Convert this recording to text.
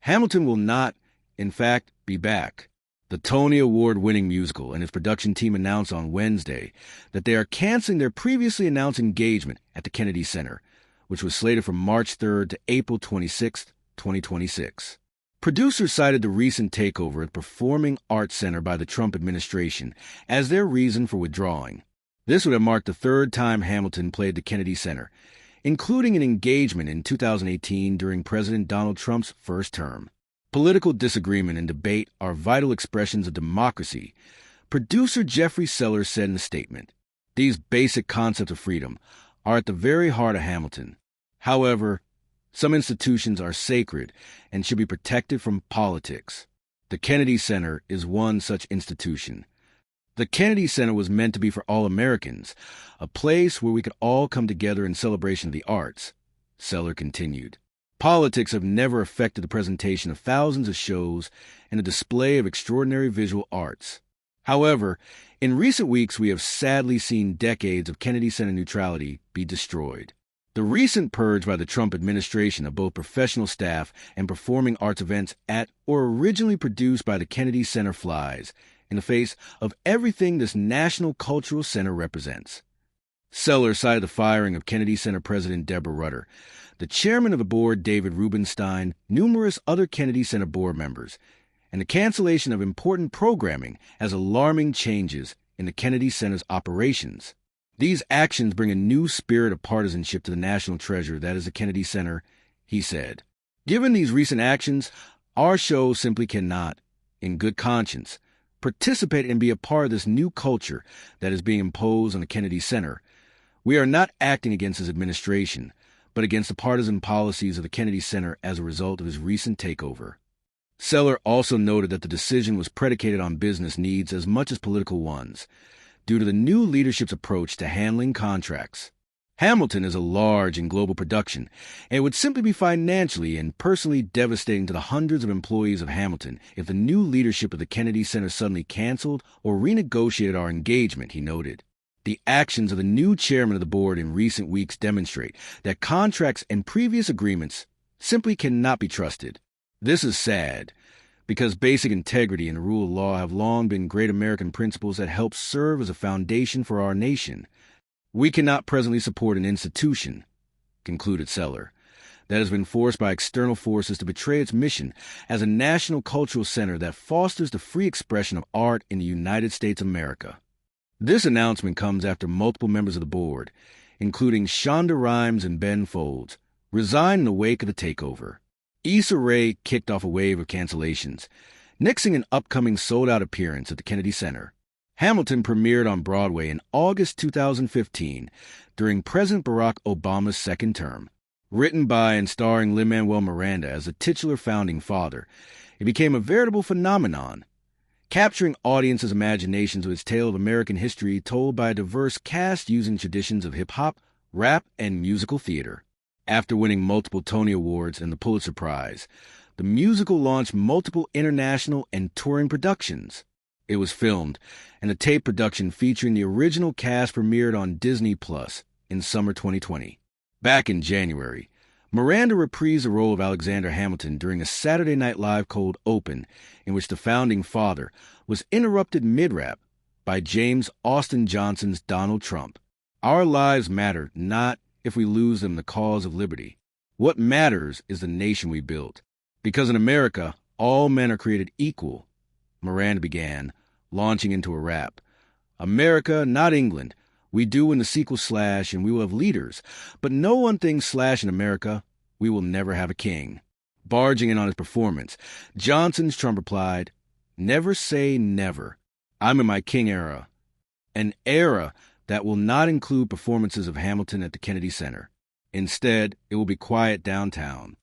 Hamilton will not, in fact, be back. The Tony Award-winning musical and its production team announced on Wednesday that they are canceling their previously announced engagement at the Kennedy Center, which was slated from March 3rd to April 26, 2026. Producers cited the recent takeover at the Performing Arts Center by the Trump administration as their reason for withdrawing. This would have marked the third time Hamilton played the Kennedy Center, including an engagement in 2018 during President Donald Trump's first term. Political disagreement and debate are vital expressions of democracy, producer Jeffrey Sellers said in a statement. These basic concepts of freedom are at the very heart of Hamilton. However, some institutions are sacred and should be protected from politics. The Kennedy Center is one such institution. The Kennedy Center was meant to be for all Americans, a place where we could all come together in celebration of the arts, Seller continued. Politics have never affected the presentation of thousands of shows and the display of extraordinary visual arts. However, in recent weeks we have sadly seen decades of Kennedy Center neutrality be destroyed. The recent purge by the Trump administration of both professional staff and performing arts events at or originally produced by the Kennedy Center flies in the face of everything this national cultural center represents. Sellers cited the firing of Kennedy Center President Deborah Rutter, the chairman of the board David Rubenstein, numerous other Kennedy Center board members, and the cancellation of important programming as alarming changes in the Kennedy Center's operations. These actions bring a new spirit of partisanship to the national treasure that is the Kennedy Center, he said. Given these recent actions, our show simply cannot, in good conscience, participate and be a part of this new culture that is being imposed on the Kennedy Center. We are not acting against his administration, but against the partisan policies of the Kennedy Center as a result of his recent takeover. Seller also noted that the decision was predicated on business needs as much as political ones, due to the new leadership's approach to handling contracts. Hamilton is a large and global production, and it would simply be financially and personally devastating to the hundreds of employees of Hamilton if the new leadership of the Kennedy Center suddenly canceled or renegotiated our engagement, he noted. The actions of the new chairman of the board in recent weeks demonstrate that contracts and previous agreements simply cannot be trusted. This is sad, because basic integrity and the rule of law have long been great American principles that help serve as a foundation for our nation. We cannot presently support an institution, concluded Seller, that has been forced by external forces to betray its mission as a national cultural center that fosters the free expression of art in the United States of America. This announcement comes after multiple members of the board, including Shonda Rhimes and Ben Folds, resigned in the wake of the takeover. Issa Rae kicked off a wave of cancellations, nixing an upcoming sold-out appearance at the Kennedy Center. Hamilton premiered on Broadway in August 2015 during President Barack Obama's second term. Written by and starring Lin-Manuel Miranda as the titular founding father, it became a veritable phenomenon, capturing audiences' imaginations with its tale of American history told by a diverse cast using traditions of hip-hop, rap, and musical theater. After winning multiple Tony Awards and the Pulitzer Prize, the musical launched multiple international and touring productions. It was filmed, and a tape production featuring the original cast premiered on Disney Plus in summer 2020. Back in January, Miranda reprised the role of Alexander Hamilton during a Saturday Night Live cold open in which the founding father was interrupted mid-rap by James Austin Johnson's Donald Trump. Our lives matter not if we lose them in the cause of liberty. What matters is the nation we built. Because in America, all men are created equal, Miranda began, launching into a rap. America, not England. We do in the sequel slash, and we will have leaders. But no one thing slash in America, we will never have a king. Barging in on his performance, Johnson's Trump replied, "Never say never. I'm in my king era. An era that will not include performances of Hamilton at the Kennedy Center. Instead, it will be quiet downtown."